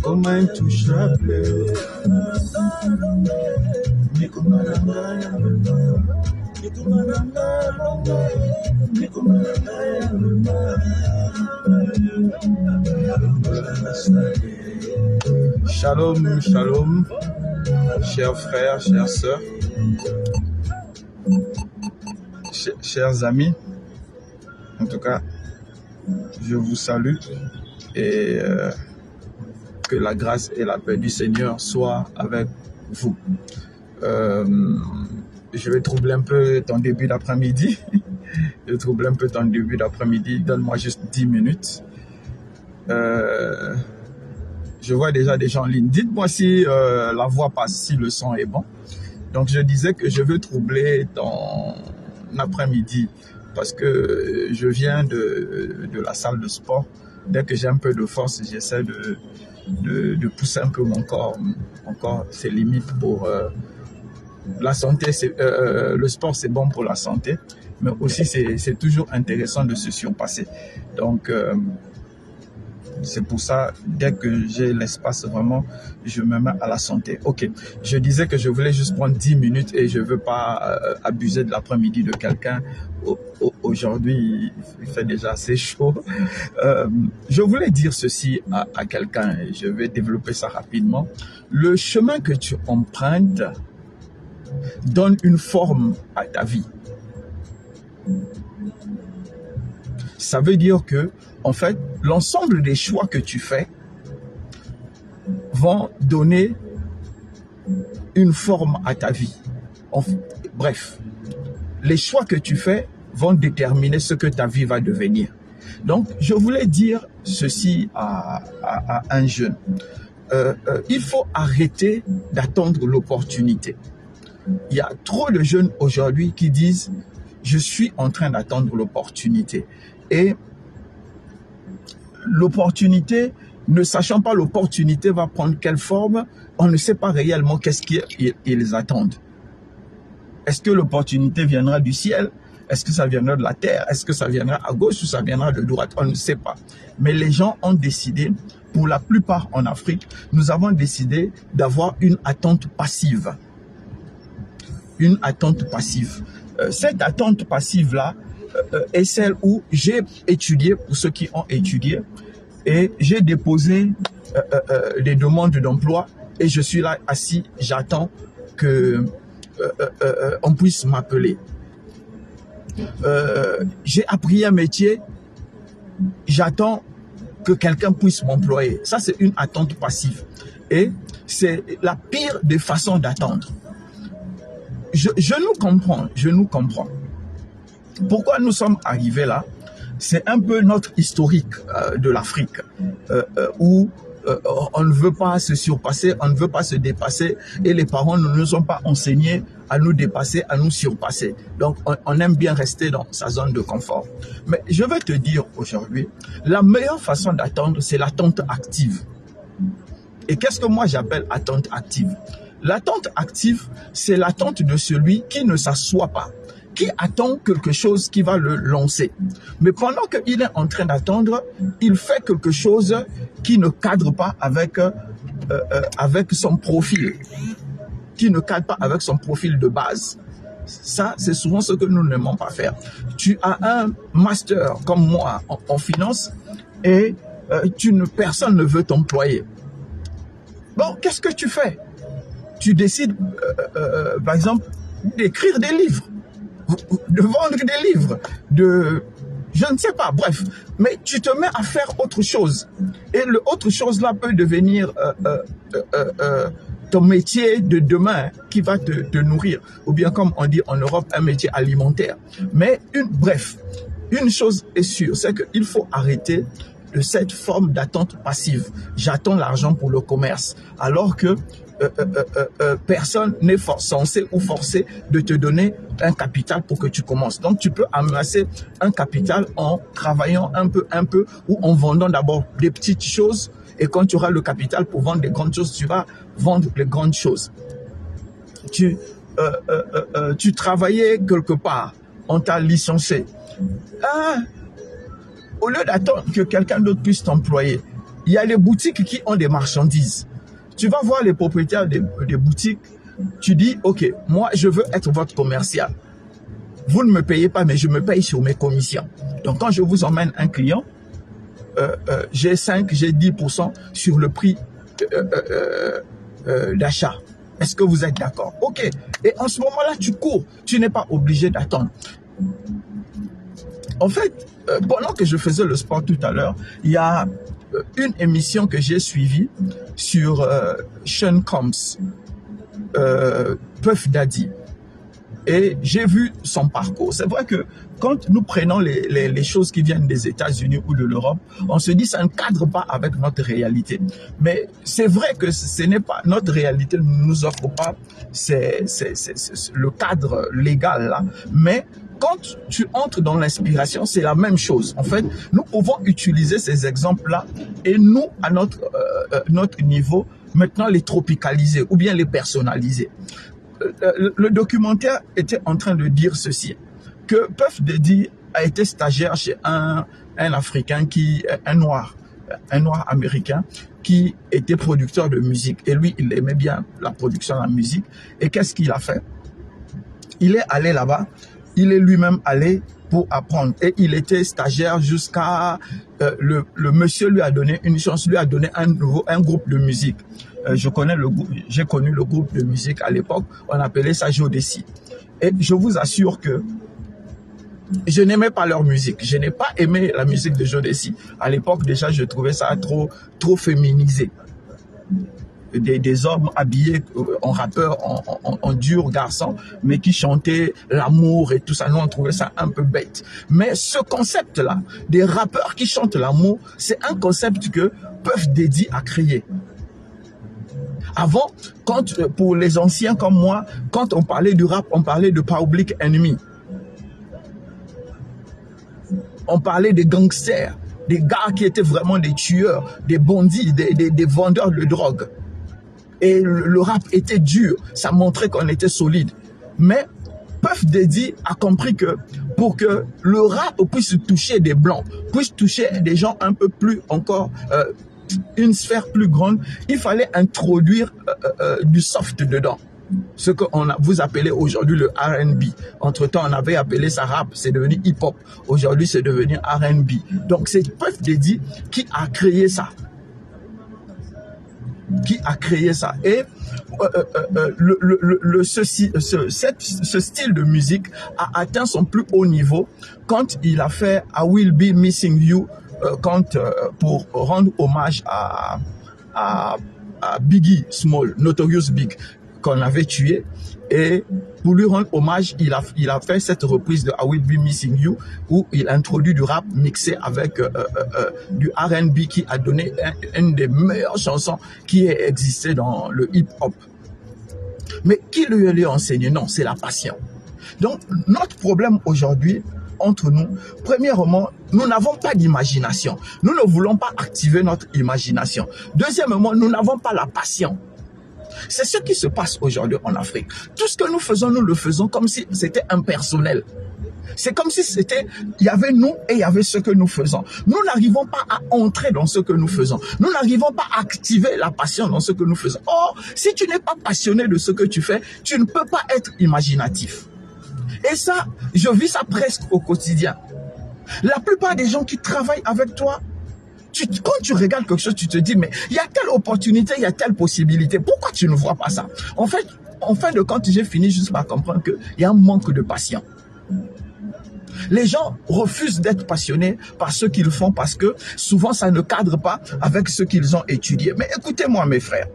Comme intouchable. Shalom, shalom, chers frères, chères sœurs, chers amis. En tout cas, je vous salue et que la grâce et la paix du Seigneur soient avec vous. Je vais troubler un peu ton début d'après-midi. Donne-moi juste 10 minutes. Je vois déjà des gens en ligne. Dites-moi si la voix passe, si le son est bon. Donc, je disais que je veux troubler ton après-midi parce que je viens de la salle de sport. Dès que j'ai un peu de force, j'essaie de pousser un peu mon corps. Encore, c'est limite pour la santé. Le sport, c'est bon pour la santé, mais aussi c'est toujours intéressant de se surpasser. Donc, c'est pour ça, dès que j'ai l'espace, vraiment, je me mets à la santé. Ok, je disais que je voulais juste prendre 10 minutes et je ne veux pas abuser de l'après-midi de quelqu'un. Aujourd'hui, il fait déjà assez chaud. Je voulais dire ceci à quelqu'un et je vais développer ça rapidement. Le chemin que tu empruntes donne une forme à ta vie. Ça veut dire que, en fait, l'ensemble des choix que tu fais vont donner une forme à ta vie. Bref, les choix que tu fais vont déterminer ce que ta vie va devenir. Donc, je voulais dire ceci à un jeune. Il faut arrêter d'attendre l'opportunité. Il y a trop de jeunes aujourd'hui qui disent « je suis en train d'attendre l'opportunité ». Et l'opportunité, ne sachant pas l'opportunité va prendre quelle forme, on ne sait pas réellement qu'est-ce qu'ils attendent. Est-ce que l'opportunité viendra du ciel? Est-ce que ça viendra de la terre? Est-ce que ça viendra à gauche ou ça viendra de droite? On ne sait pas. Mais les gens ont décidé, pour la plupart en Afrique, nous avons décidé d'avoir une attente passive. Une attente passive. Cette attente passive-là est celle où j'ai étudié, pour ceux qui ont étudié, et j'ai déposé des demandes d'emploi et je suis là assis, j'attends que on puisse m'appeler. J'ai appris un métier, j'attends que quelqu'un puisse m'employer. Ça, c'est une attente passive. Et c'est la pire des façons d'attendre. Je nous comprends. Pourquoi nous sommes arrivés là? C'est un peu notre historique de l'Afrique, où on ne veut pas se surpasser, on ne veut pas se dépasser, et les parents ne nous ont pas enseigné à nous dépasser, à nous surpasser. Donc, on aime bien rester dans sa zone de confort. Mais je veux te dire aujourd'hui, la meilleure façon d'attendre, c'est l'attente active. Et qu'est-ce que moi j'appelle attente active? L'attente active, c'est l'attente de celui qui ne s'assoit pas, qui attend quelque chose qui va le lancer. Mais pendant qu'il est en train d'attendre, il fait quelque chose qui ne cadre pas avec son profil, qui ne cadre pas avec son profil de base. Ça, c'est souvent ce que nous n'aimons pas faire. Tu as un master comme moi en finance et personne ne veut t'employer. Bon, qu'est-ce que tu fais? Tu décides, par exemple, d'écrire des livres, de vendre des livres, je ne sais pas, bref. Mais tu te mets à faire autre chose. Et le autre chose là peut devenir ton métier de demain qui va te nourrir, ou bien comme on dit en Europe, un métier alimentaire. Mais bref, une chose est sûre, c'est qu'il faut arrêter de cette forme d'attente passive. J'attends l'argent pour le commerce, alors que personne n'est censé ou forcé de te donner un capital pour que tu commences. Donc, tu peux amasser un capital en travaillant un peu, ou en vendant d'abord des petites choses. Et quand tu auras le capital pour vendre des grandes choses, tu vas vendre les grandes choses. Tu travaillais quelque part, on t'a licencié. Au lieu d'attendre que quelqu'un d'autre puisse t'employer, il y a les boutiques qui ont des marchandises. Tu vas voir les propriétaires des boutiques, tu dis, ok, moi je veux être votre commercial. Vous ne me payez pas, mais je me paye sur mes commissions. Donc quand je vous emmène un client, j'ai 5, j'ai 10% sur le prix d'achat. Est-ce que vous êtes d'accord? Ok. Et en ce moment-là, tu cours. Tu n'es pas obligé d'attendre. En fait, pendant que je faisais le sport tout à l'heure, il y a une émission que j'ai suivie sur Sean Combs, Puff Daddy. Et j'ai vu son parcours. C'est vrai que quand nous prenons les choses qui viennent des États-Unis ou de l'Europe, on se dit que ça ne cadre pas avec notre réalité. Mais c'est vrai que ce n'est pas notre réalité, ne nous offre pas le cadre légal là. Mais quand tu entres dans l'inspiration, c'est la même chose. En fait, nous pouvons utiliser ces exemples-là et nous, à notre niveau, maintenant les tropicaliser ou bien les personnaliser. Le documentaire était en train de dire ceci, que Puff Daddy a été stagiaire chez un Africain, un noir américain, qui était producteur de musique. Et lui, il aimait bien la production de la musique. Et qu'est-ce qu'il a fait? Il est allé là-bas, il est lui-même allé pour apprendre. Et il était stagiaire jusqu'à... le monsieur lui a donné une chance, lui a donné un groupe de musique. J'ai connu le groupe de musique à l'époque, on appelait ça Jodeci. Et je vous assure que je n'aimais pas leur musique. Je n'ai pas aimé la musique de Jodeci. À l'époque, déjà, je trouvais ça trop féminisé. Des hommes habillés en rappeurs, en dur garçon, mais qui chantaient l'amour et tout ça. Nous, on trouvait ça un peu bête. Mais ce concept-là, des rappeurs qui chantent l'amour, c'est un concept que Puff Daddy a créé. Avant, pour les anciens comme moi, quand on parlait du rap, on parlait de Public Enemy. On parlait des gangsters, des gars qui étaient vraiment des tueurs, des bandits, des vendeurs de drogue. Et le rap était dur, ça montrait qu'on était solide. Mais Puff Daddy a compris que pour que le rap puisse toucher des blancs, puisse toucher des gens un peu plus encore... une sphère plus grande, il fallait introduire du soft dedans. Ce que vous appelez aujourd'hui le R&B. Entre-temps, on avait appelé ça rap, c'est devenu hip-hop. Aujourd'hui, c'est devenu R&B. Donc, c'est Puff Daddy qui a créé ça. Et ce style de musique a atteint son plus haut niveau quand il a fait I Will Be Missing You, pour rendre hommage à Biggie Small, Notorious Big, qu'on avait tué. Et pour lui rendre hommage, il a fait cette reprise de I Will Be Missing You, où il introduit du rap mixé avec du R&B qui a donné une des meilleures chansons qui ait existé dans le hip-hop. Mais qui lui a enseigné? Non, c'est la passion. Donc, notre problème aujourd'hui, entre nous, premièrement, nous n'avons pas d'imagination. Nous ne voulons pas activer notre imagination. Deuxièmement, nous n'avons pas la passion. C'est ce qui se passe aujourd'hui en Afrique. Tout ce que nous faisons, nous le faisons comme si c'était impersonnel. C'est comme si il y avait nous et il y avait ce que nous faisons. Nous n'arrivons pas à entrer dans ce que nous faisons. Nous n'arrivons pas à activer la passion dans ce que nous faisons. Or, si tu n'es pas passionné de ce que tu fais, tu ne peux pas être imaginatif. Et ça, je vis ça presque au quotidien. La plupart des gens qui travaillent avec toi, quand tu regardes quelque chose, tu te dis, mais il y a telle opportunité, il y a telle possibilité. Pourquoi tu ne vois pas ça? En fait, en fin de compte, j'ai fini juste par comprendre qu'il y a un manque de passion. Les gens refusent d'être passionnés par ce qu'ils font parce que souvent, ça ne cadre pas avec ce qu'ils ont étudié. Mais écoutez-moi, mes frères.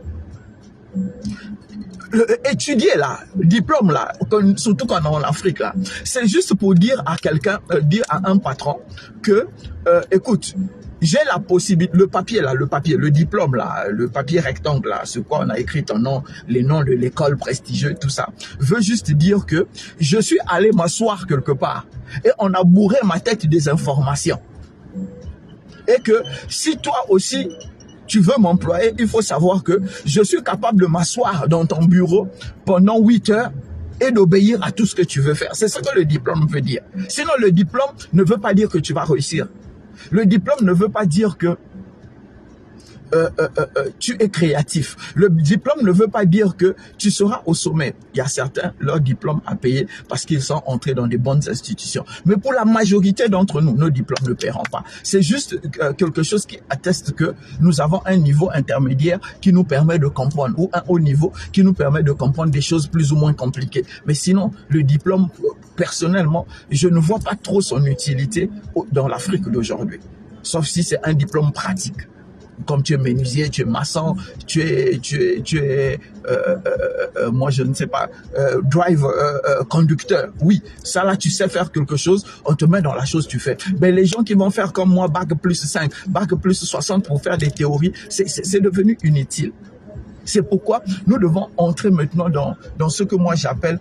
Étudier là, diplôme là, surtout quand on est en Afrique là, c'est juste pour dire à quelqu'un, dire à un patron que, écoute, j'ai la possibilité, le papier là, le diplôme là, le papier rectangle là, sur quoi on a écrit ton nom, les noms de l'école prestigieuse, tout ça, veut juste dire que je suis allé m'asseoir quelque part et on a bourré ma tête des informations. Et que si toi aussi, tu veux m'employer, il faut savoir que je suis capable de m'asseoir dans ton bureau pendant 8 heures et d'obéir à tout ce que tu veux faire. C'est ce que le diplôme veut dire. Sinon, le diplôme ne veut pas dire que tu vas réussir. Le diplôme ne veut pas dire que tu es créatif. Le diplôme ne veut pas dire que tu seras au sommet. Il y a certains, leur diplôme à payer parce qu'ils sont entrés dans des bonnes institutions. Mais pour la majorité d'entre nous, nos diplômes ne paieront pas. C'est juste quelque chose qui atteste que nous avons un niveau intermédiaire qui nous permet de comprendre, ou un haut niveau qui nous permet de comprendre des choses plus ou moins compliquées. Mais sinon, le diplôme, personnellement, je ne vois pas trop son utilité dans l'Afrique d'aujourd'hui. Sauf si c'est un diplôme pratique. Comme tu es menuisier, tu es maçon, tu es moi je ne sais pas, conducteur. Oui, ça là tu sais faire quelque chose, on te met dans la chose, tu fais. Mais les gens qui vont faire comme moi, bac plus 5, bac plus 60 pour faire des théories, c'est devenu inutile. C'est pourquoi nous devons entrer maintenant dans ce que moi j'appelle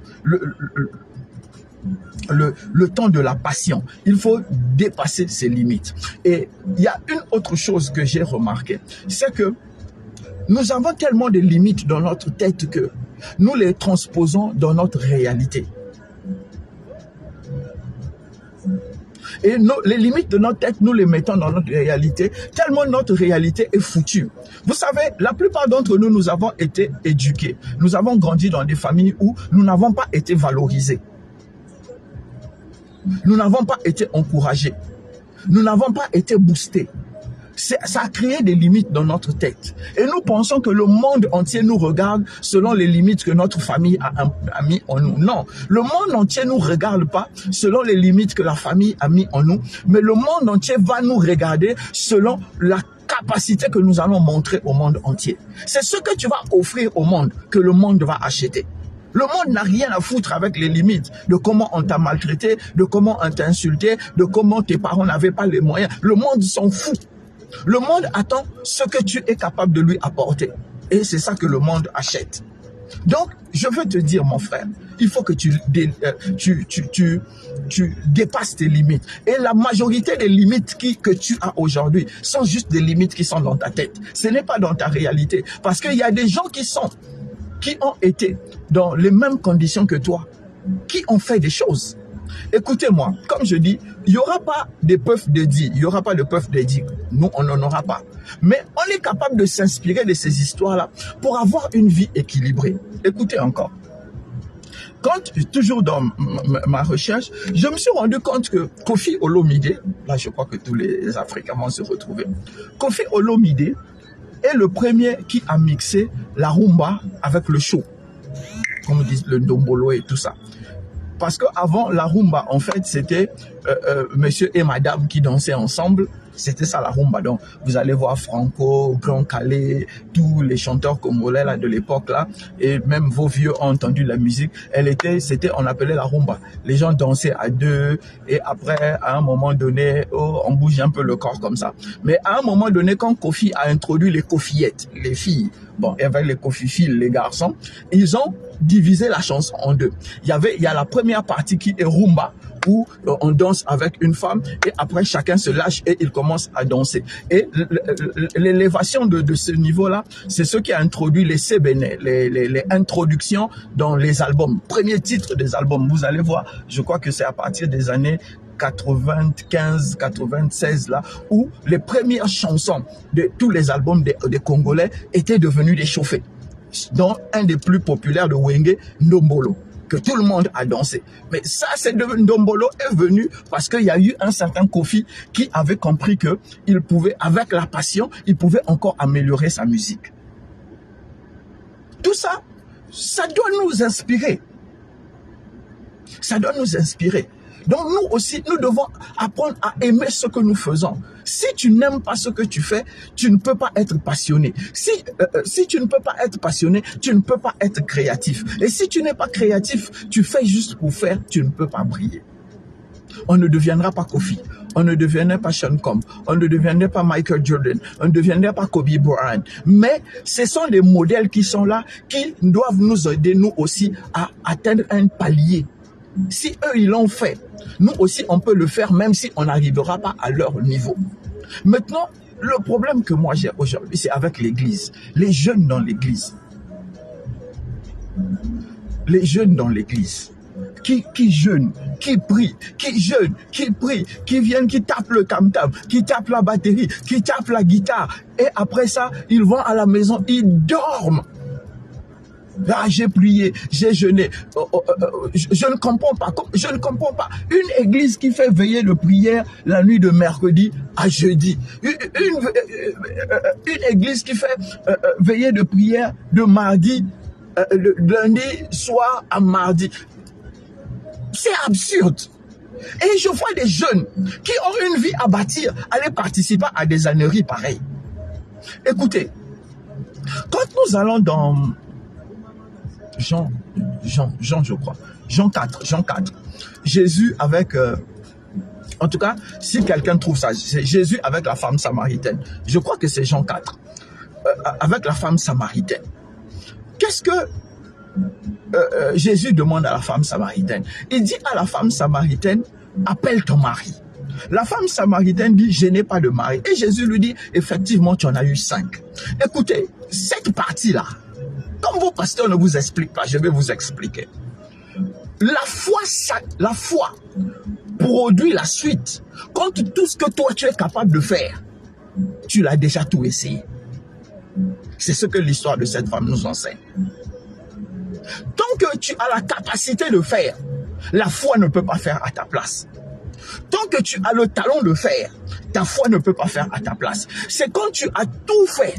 le temps de la passion. Il faut dépasser ses limites. Et il y a une autre chose que j'ai remarqué, c'est que nous avons tellement de limites dans notre tête que nous les transposons dans notre réalité. Et les limites de notre tête, nous les mettons dans notre réalité, tellement notre réalité est foutue. Vous savez, la plupart d'entre nous, nous avons été éduqués. Nous avons grandi dans des familles où nous n'avons pas été valorisés. Nous n'avons pas été encouragés. Nous n'avons pas été boostés. Ça a créé des limites dans notre tête. Et nous pensons que le monde entier nous regarde selon les limites que notre famille a mis en nous. Non, le monde entier ne nous regarde pas selon les limites que la famille a mis en nous, mais le monde entier va nous regarder selon la capacité que nous allons montrer au monde entier. C'est ce que tu vas offrir au monde que le monde va acheter. Le monde n'a rien à foutre avec les limites de comment on t'a maltraité, de comment on t'a insulté, de comment tes parents n'avaient pas les moyens. Le monde s'en fout. Le monde attend ce que tu es capable de lui apporter. Et c'est ça que le monde achète. Donc, je veux te dire, mon frère, il faut que tu dépasses tes limites. Et la majorité des limites que tu as aujourd'hui sont juste des limites qui sont dans ta tête. Ce n'est pas dans ta réalité. Parce qu'il y a des gens qui ont été dans les mêmes conditions que toi, qui ont fait des choses. Écoutez-moi, comme je dis, il n'y aura pas de puff dédié, il n'y aura pas de puff dédié. Nous, on n'en aura pas. Mais on est capable de s'inspirer de ces histoires-là pour avoir une vie équilibrée. Écoutez encore. Toujours dans ma recherche, je me suis rendu compte que Koffi Olomide, là je crois que tous les Africains vont se retrouver, Koffi Olomide est le premier qui a mixé la rumba avec le show, comme on dit le ndombolo et tout ça. Parce qu'avant, la rumba, en fait, c'était monsieur et madame qui dansaient ensemble. C'était ça la rumba. Donc, vous allez voir Franco, Grand Calais, tous les chanteurs congolais là, de l'époque là, et même vos vieux ont entendu la musique. On appelait la rumba. Les gens dansaient à deux, et après, à un moment donné, on bouge un peu le corps comme ça. Mais à un moment donné, quand Koffi a introduit les Koffiettes, les filles, bon, et avec les Koffifils, les garçons, ils ont divisé la chanson en deux. Il y a la première partie qui est rumba, où on danse avec une femme et après chacun se lâche et il commence à danser. Et l'élévation de ce niveau-là, c'est ce qui a introduit les CBN, les introductions dans les albums. Premier titre des albums, vous allez voir, je crois que c'est à partir des années 95, 96 là, où les premières chansons de tous les albums des Congolais étaient devenues des chauffés. Dont un des plus populaires de Wenge, Ndombolo, que tout le monde a dansé. Mais ça, Ndombolo est venu parce qu'il y a eu un certain Koffi qui avait compris que il pouvait, avec la passion, il pouvait encore améliorer sa musique. Tout ça, ça doit nous inspirer. Ça doit nous inspirer. Donc nous aussi, nous devons apprendre à aimer ce que nous faisons. Si tu n'aimes pas ce que tu fais, tu ne peux pas être passionné. Si tu ne peux pas être passionné, tu ne peux pas être créatif. Et si tu n'es pas créatif, tu fais juste pour faire, tu ne peux pas briller. On ne deviendra pas Kofi, on ne deviendra pas Sean Combs, on ne deviendra pas Michael Jordan, on ne deviendra pas Kobe Bryant. Mais ce sont les modèles qui sont là, qui doivent nous aider, nous aussi, à atteindre un palier. Si eux, ils l'ont fait, nous aussi, on peut le faire, même si on n'arrivera pas à leur niveau. Maintenant, le problème que moi j'ai aujourd'hui, c'est avec l'église. Les jeunes dans l'église. Les jeunes dans l'église. Qui jeûnent, qui prient, qui jeûnent, qui prient, qui viennent, qui tapent le tam-tam, qui tapent la batterie, qui tapent la guitare. Et après ça, ils vont à la maison, ils dorment. Ah, j'ai prié, j'ai jeûné. Je ne comprends pas. Je ne comprends pas. Une église qui fait veiller de prière la nuit de mercredi à jeudi. Une église qui fait veiller de prière de mardi, de lundi soir à mardi. C'est absurde. Et je vois des jeunes qui ont une vie à bâtir, aller participer à des âneries pareilles. Écoutez, quand nous allons dans Jean, je crois, Jean 4, Jésus avec, en tout cas, si quelqu'un trouve ça, c'est Jésus avec la femme samaritaine. Je crois que c'est Jean 4, avec la femme samaritaine. Qu'est-ce que Jésus demande à la femme samaritaine? Il dit à la femme samaritaine, appelle ton mari. La femme samaritaine dit, je n'ai pas de mari. Et Jésus lui dit, effectivement, tu en as eu 5. Écoutez, cette partie-là, comme vos pasteurs ne vous expliquent pas, je vais vous expliquer. La foi produit la suite. Quand tout ce que toi, tu es capable de faire, tu l'as déjà tout essayé. C'est ce que l'histoire de cette femme nous enseigne. Tant que tu as la capacité de faire, la foi ne peut pas faire à ta place. Tant que tu as le talent de faire, ta foi ne peut pas faire à ta place. C'est quand tu as tout fait,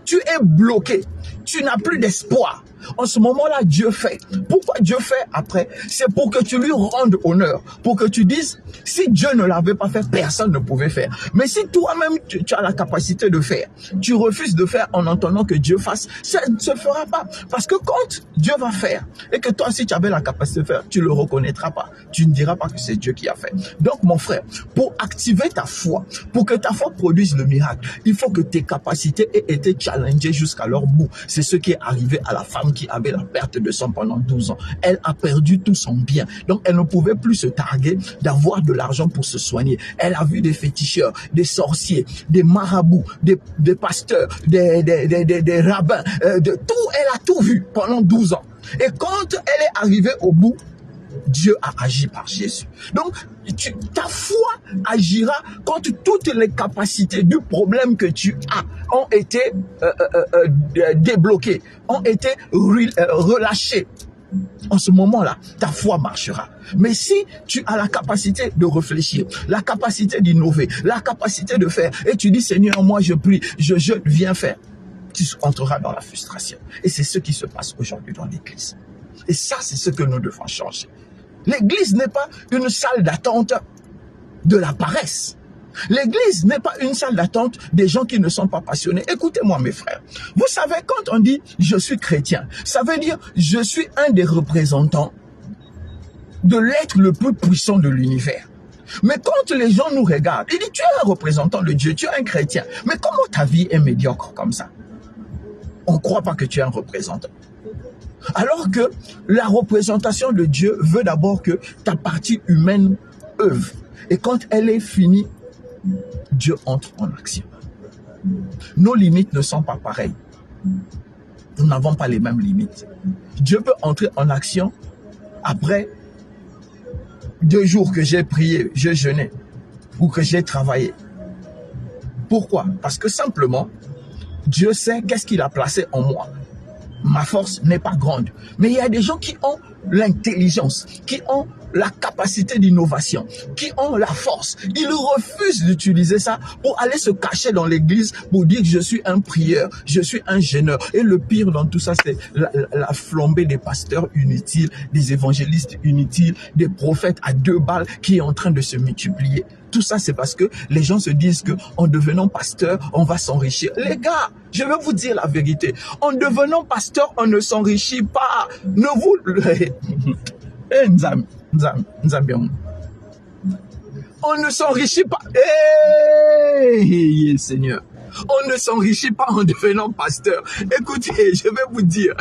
tu es bloqué, tu n'as plus d'espoir. En ce moment-là, Dieu fait. Pourquoi Dieu fait après? C'est pour que tu lui rendes honneur. Pour que tu dises, si Dieu ne l'avait pas fait, personne ne pouvait faire. Mais si toi-même, tu as la capacité de faire, tu refuses de faire en entendant que Dieu fasse, ça ne se fera pas. Parce que quand Dieu va faire, et que toi, si tu avais la capacité de faire, tu ne le reconnaîtras pas. Tu ne diras pas que c'est Dieu qui a fait. Donc, mon frère, pour activer ta foi, pour que ta foi produise le miracle, il faut que tes capacités aient été challengées jusqu'à leur bout. C'est ce qui est arrivé à la femme qui avait la perte de sang pendant 12 ans. Elle a perdu tout son bien. Donc, elle ne pouvait plus se targuer d'avoir de l'argent pour se soigner. Elle a vu des féticheurs, des sorciers, des marabouts, des pasteurs, des rabbins, de tout. Elle a tout vu pendant 12 ans. Et quand elle est arrivée au bout, Dieu a agi par Jésus. Donc, ta foi agira quand toutes les capacités du problème que tu as ont été débloquées, ont été relâchées. En ce moment-là, ta foi marchera. Mais si tu as la capacité de réfléchir, la capacité d'innover, la capacité de faire, et tu dis, Seigneur, moi je prie, je viens faire, tu entreras dans la frustration. Et c'est ce qui se passe aujourd'hui dans l'église. Et ça, c'est ce que nous devons changer. L'église n'est pas une salle d'attente de la paresse. L'église n'est pas une salle d'attente des gens qui ne sont pas passionnés. Écoutez-moi, mes frères. Vous savez, quand on dit « je suis chrétien », ça veut dire « je suis un des représentants de l'être le plus puissant de l'univers ». Mais quand les gens nous regardent, ils disent « tu es un représentant de Dieu, tu es un chrétien ». Mais comment ta vie est médiocre comme ça? On ne croit pas que tu es un représentant. Alors que la représentation de Dieu veut d'abord que ta partie humaine œuvre. Et quand elle est finie, Dieu entre en action. Nos limites ne sont pas pareilles. Nous n'avons pas les mêmes limites. Dieu peut entrer en action après 2 jours que j'ai prié, j'ai jeûné ou que j'ai travaillé. Pourquoi? Parce que simplement, Dieu sait qu'est-ce qu'il a placé en moi. Ma force n'est pas grande. Mais il y a des gens qui ont l'intelligence, qui ont la capacité d'innovation, qui ont la force, ils refusent d'utiliser ça pour aller se cacher dans l'église pour dire que je suis un prieur, je suis un jeûneur. Et le pire dans tout ça, c'est la flambée des pasteurs inutiles, des évangélistes inutiles, des prophètes à 2 balles qui est en train de se multiplier. Tout ça, c'est parce que les gens se disent que en devenant pasteur, on va s'enrichir. Les gars, je vais vous dire la vérité. En devenant pasteur, on ne s'enrichit pas. Ne vous... On ne s'enrichit pas. Hey, Seigneur. On ne s'enrichit pas en devenant pasteur. Écoutez, je vais vous dire,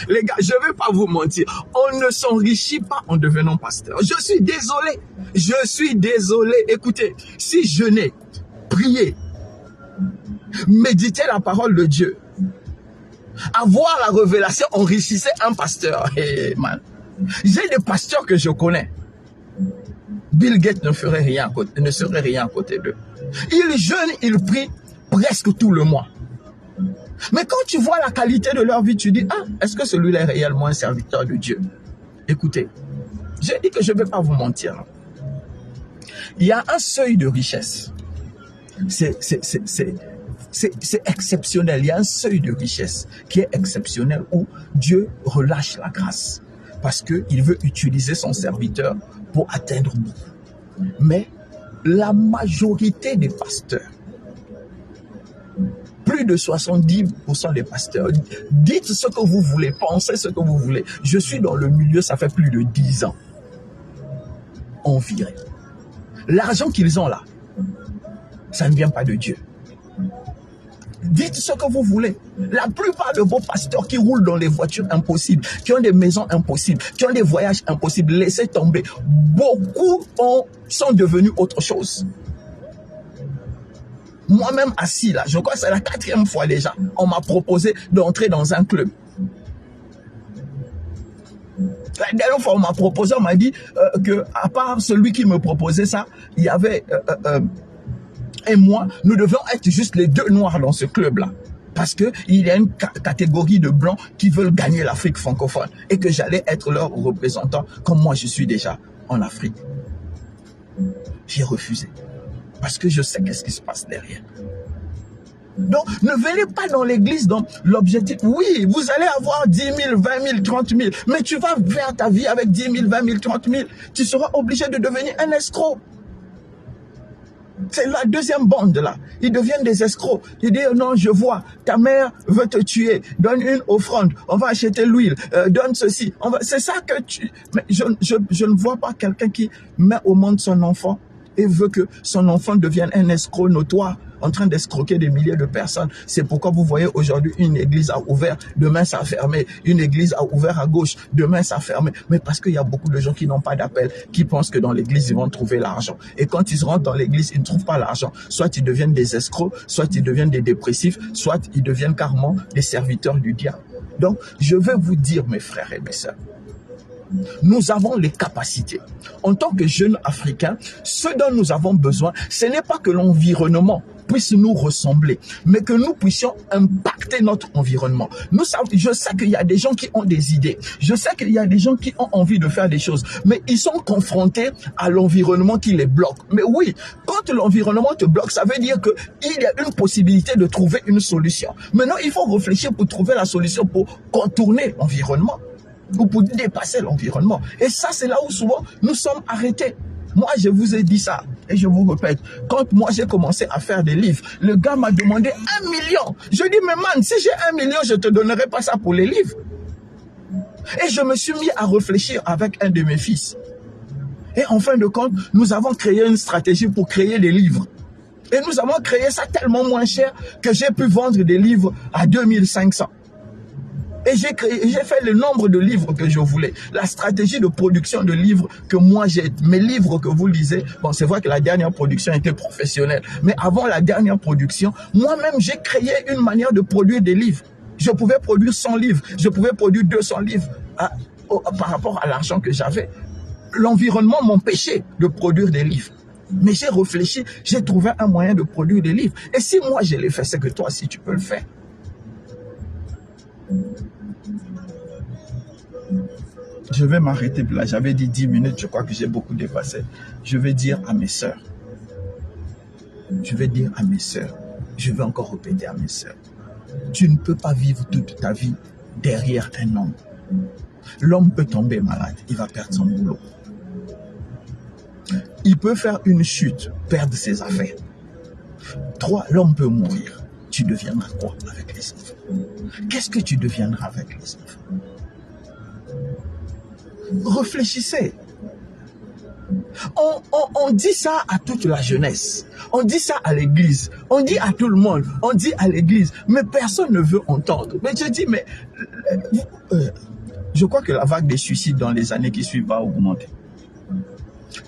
les gars, je ne vais pas vous mentir. On ne s'enrichit pas en devenant pasteur. Je suis désolé. Je suis désolé. Écoutez, si jeûner, prier, méditer la parole de Dieu, avoir la révélation enrichissait un pasteur. Hey, man. J'ai des pasteurs que je connais. Bill Gates ne serait rien à côté d'eux. Ils jeûnent, ils prient presque tout le mois. Mais quand tu vois la qualité de leur vie, tu dis, ah, est-ce que celui-là est réellement un serviteur de Dieu? Écoutez, j'ai dit que je ne vais pas vous mentir. Il y a un seuil de richesse. C'est exceptionnel. Il y a un seuil de richesse qui est exceptionnel où Dieu relâche la grâce. Parce qu'il veut utiliser son serviteur pour atteindre beaucoup. Mais la majorité des pasteurs, plus de 70% des pasteurs, dites ce que vous voulez, pensez ce que vous voulez. Je suis dans le milieu, ça fait plus de 10 ans. Environ. L'argent qu'ils ont là, ça ne vient pas de Dieu. Dites ce que vous voulez. La plupart de vos pasteurs qui roulent dans les voitures impossibles, qui ont des maisons impossibles, qui ont des voyages impossibles, laissez tomber. Beaucoup sont devenus autre chose. Moi-même assis là, je crois que c'est la 4e fois déjà, on m'a proposé d'entrer dans un club. La dernière fois, on m'a proposé, on m'a dit que à part celui qui me proposait ça, il y avait... et moi, nous devions être juste les 2 noirs dans ce club-là. Parce qu'il y a une catégorie de blancs qui veulent gagner l'Afrique francophone. Et que j'allais être leur représentant, comme moi je suis déjà en Afrique. J'ai refusé. Parce que je sais qu'est-ce qui se passe derrière. Donc, ne venez pas dans l'église dans l'objectif. Oui, vous allez avoir 10 000, 20 000, 30 000. Mais tu vas faire ta vie avec 10 000, 20 000, 30 000. Tu seras obligé de devenir un escroc. C'est la deuxième bande là. Ils deviennent des escrocs. Ils disent non, je vois, ta mère veut te tuer. Donne une offrande. On va acheter l'huile. Donne ceci. C'est ça que tu... Mais je ne vois pas quelqu'un qui met au monde son enfant et veut que son enfant devienne un escroc notoire, en train d'escroquer des milliers de personnes. C'est pourquoi vous voyez aujourd'hui une église a ouvert, demain ça a fermé. Une église a ouvert à gauche, demain ça a fermé. Mais parce qu'il y a beaucoup de gens qui n'ont pas d'appel, qui pensent que dans l'église ils vont trouver l'argent. Et quand ils rentrent dans l'église, ils ne trouvent pas l'argent. Soit ils deviennent des escrocs, soit ils deviennent des dépressifs, soit ils deviennent carrément des serviteurs du diable. Donc, je vais vous dire, mes frères et mes sœurs, nous avons les capacités. En tant que jeunes Africains, ce dont nous avons besoin, ce n'est pas que l'environnement puisse nous ressembler, mais que nous puissions impacter notre environnement. Je sais qu'il y a des gens qui ont des idées, je sais qu'il y a des gens qui ont envie de faire des choses, mais ils sont confrontés à l'environnement qui les bloque. Mais oui, quand l'environnement te bloque, ça veut dire qu'il y a une possibilité de trouver une solution. Maintenant, il faut réfléchir pour trouver la solution pour contourner l'environnement ou pour dépasser l'environnement. Et ça, c'est là où souvent nous sommes arrêtés. Moi, je vous ai dit ça, et je vous répète, quand moi j'ai commencé à faire des livres, le gars m'a demandé 1 million. Je dis, mais man, si j'ai 1 million, je te donnerai pas ça pour les livres. Et je me suis mis à réfléchir avec un de mes fils. Et en fin de compte, nous avons créé une stratégie pour créer des livres. Et nous avons créé ça tellement moins cher que j'ai pu vendre des livres à 2500. Et j'ai fait le nombre de livres que je voulais. La stratégie de production de livres que moi j'ai, mes livres que vous lisez, bon, c'est vrai que la dernière production était professionnelle. Mais avant la dernière production, moi-même j'ai créé une manière de produire des livres. Je pouvais produire 100 livres, je pouvais produire 200 livres par rapport à l'argent que j'avais. L'environnement m'empêchait de produire des livres. Mais j'ai réfléchi, j'ai trouvé un moyen de produire des livres. Et si moi je l'ai fait, c'est que toi aussi tu peux le faire. Je vais m'arrêter là. J'avais dit 10 minutes, je crois que j'ai beaucoup dépassé. Je vais dire à mes sœurs. Je vais dire à mes sœurs. Je vais encore répéter à mes sœurs. Tu ne peux pas vivre toute ta vie derrière un homme. L'homme peut tomber malade, il va perdre son boulot. Il peut faire une chute, perdre ses affaires. 3, l'homme peut mourir. Tu deviendras quoi avec les enfants? Qu'est-ce que tu deviendras avec les enfants? Réfléchissez. On dit ça à toute la jeunesse. On dit ça à l'église. On dit à tout le monde. On dit à l'église. Mais personne ne veut entendre. Mais je dis, mais... je crois que la vague des suicides dans les années qui suivent va augmenter.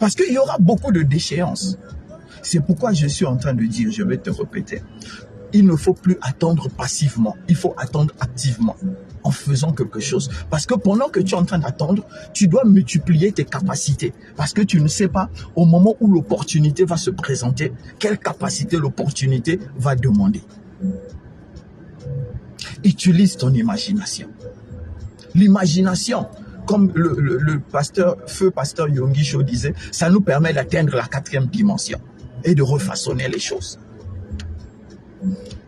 Parce qu'il y aura beaucoup de déchéances. C'est pourquoi je suis en train de dire, je vais te répéter, il ne faut plus attendre passivement, il faut attendre activement, en faisant quelque chose. Parce que pendant que tu es en train d'attendre, tu dois multiplier tes capacités. Parce que tu ne sais pas, au moment où l'opportunité va se présenter, quelle capacité l'opportunité va demander. Utilise ton imagination. L'imagination, comme le feu pasteur Yonggi Cho disait, ça nous permet d'atteindre la 4e dimension et de refaçonner les choses.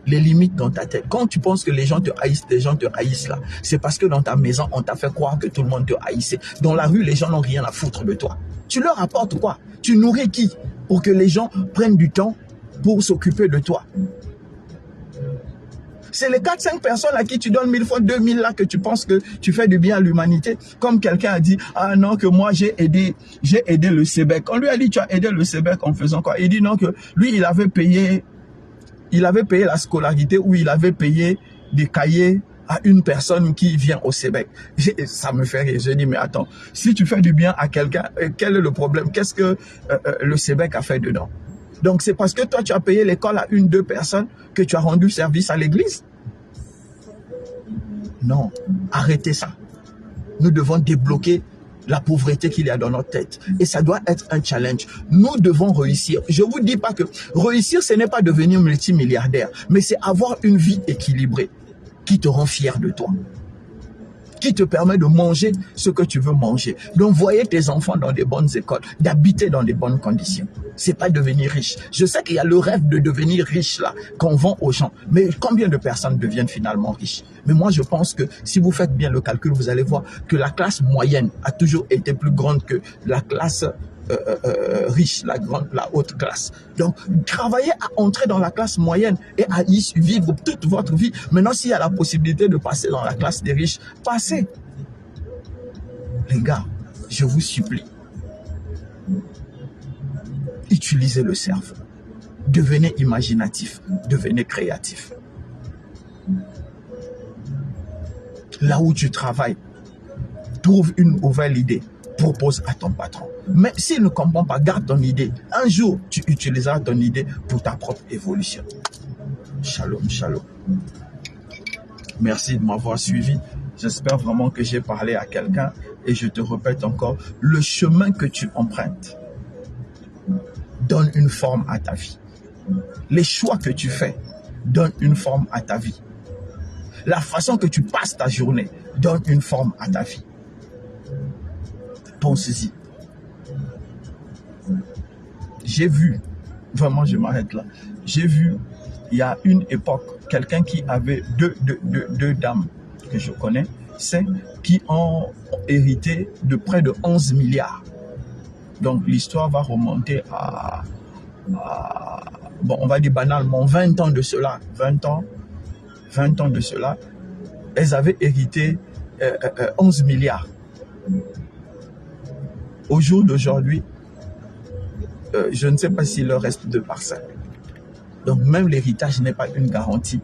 Les limites dans ta tête. Quand tu penses que les gens te haïssent là, c'est parce que dans ta maison, on t'a fait croire que tout le monde te haïssait. Dans la rue, les gens n'ont rien à foutre de toi. Tu leur apportes quoi? Tu nourris qui? Pour que les gens prennent du temps pour s'occuper de toi. C'est les 4-5 personnes à qui tu donnes 1000 fois 2000 là que tu penses que tu fais du bien à l'humanité. Comme quelqu'un a dit, ah non, que moi j'ai aidé le Sébec. On lui a dit, tu as aidé le Sébec en faisant quoi? Il dit non, que lui il avait payé la scolarité ou il avait payé des cahiers à une personne qui vient au Sébec. Ça me fait rire. Je dis, mais attends, si tu fais du bien à quelqu'un, quel est le problème? Qu'est-ce que le Sébec a fait dedans? Donc c'est parce que toi tu as payé l'école à 1-2 personnes que tu as rendu service à l'église? Non, arrêtez ça. Nous devons débloquer la pauvreté qu'il y a dans notre tête. Et ça doit être un challenge. Nous devons réussir. Je ne vous dis pas que réussir, ce n'est pas devenir multimilliardaire, mais c'est avoir une vie équilibrée qui te rend fier de toi, qui te permet de manger ce que tu veux manger, d'envoyer tes enfants dans des bonnes écoles, d'habiter dans des bonnes conditions. C'est pas devenir riche. Je sais qu'il y a le rêve de devenir riche là, qu'on vend aux gens. Mais combien de personnes deviennent finalement riches? Mais moi, je pense que si vous faites bien le calcul, vous allez voir que la classe moyenne a toujours été plus grande que la classe riche, la haute classe. Donc, travaillez à entrer dans la classe moyenne et à y vivre toute votre vie. Maintenant, s'il y a la possibilité de passer dans la classe des riches, passez. Les gars, je vous supplie, utilisez le cerveau. Devenez imaginatif, devenez créatif. Là où tu travailles, trouve une nouvelle idée, propose à ton patron. Mais s'il ne comprend pas, garde ton idée. Un jour, tu utiliseras ton idée pour ta propre évolution. Shalom, shalom. Merci de m'avoir suivi. J'espère vraiment que j'ai parlé à quelqu'un. Et je te répète encore, le chemin que tu empruntes donne une forme à ta vie. Les choix que tu fais donnent une forme à ta vie. La façon que tu passes ta journée donne une forme à ta vie. Pense-y. J'ai vu, vraiment je m'arrête là, j'ai vu, il y a une époque, quelqu'un qui avait deux dames que je connais, qui ont hérité de près de 11 milliards. Donc l'histoire va remonter à, bon, on va dire banalement, 20 ans de cela, 20 ans de cela, elles avaient hérité 11 milliards. Au jour d'aujourd'hui, je ne sais pas s'il leur reste 2 parcelles. Donc même l'héritage n'est pas une garantie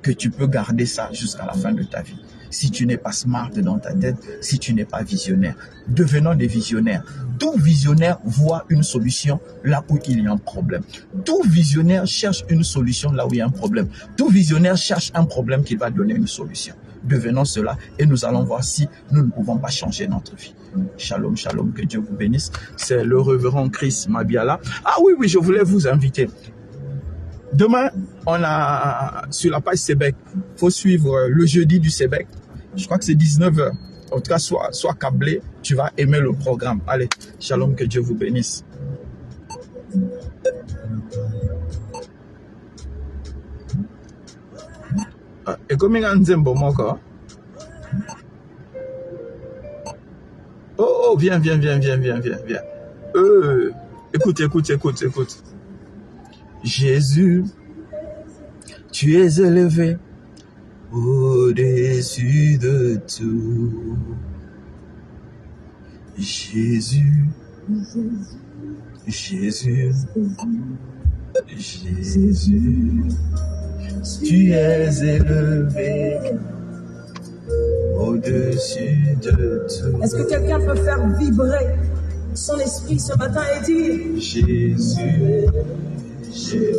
que tu peux garder ça jusqu'à la fin de ta vie. Si tu n'es pas smart dans ta tête, si tu n'es pas visionnaire. Devenons des visionnaires. Tout visionnaire voit une solution là où il y a un problème. Tout visionnaire cherche une solution là où il y a un problème. Tout visionnaire cherche un problème qui va donner une solution. Devenons cela et nous allons voir si nous ne pouvons pas changer notre vie. Shalom, shalom, que Dieu vous bénisse. C'est le révérend Chris Mabiala. Ah oui, je voulais vous inviter. Demain, on a sur la page Sébec, il faut suivre le jeudi du Sébec. Je crois que c'est 19h. En tout cas, sois câblé, tu vas aimer le programme. Allez, shalom, que Dieu vous bénisse. Et comme il y a un zembo moko. Oh, viens. Écoute. Jésus, tu es élevé au-dessus de tout. Jésus, tu es élevé au-dessus de tout. Est-ce que quelqu'un peut faire vibrer son esprit ce matin et dire: Jésus.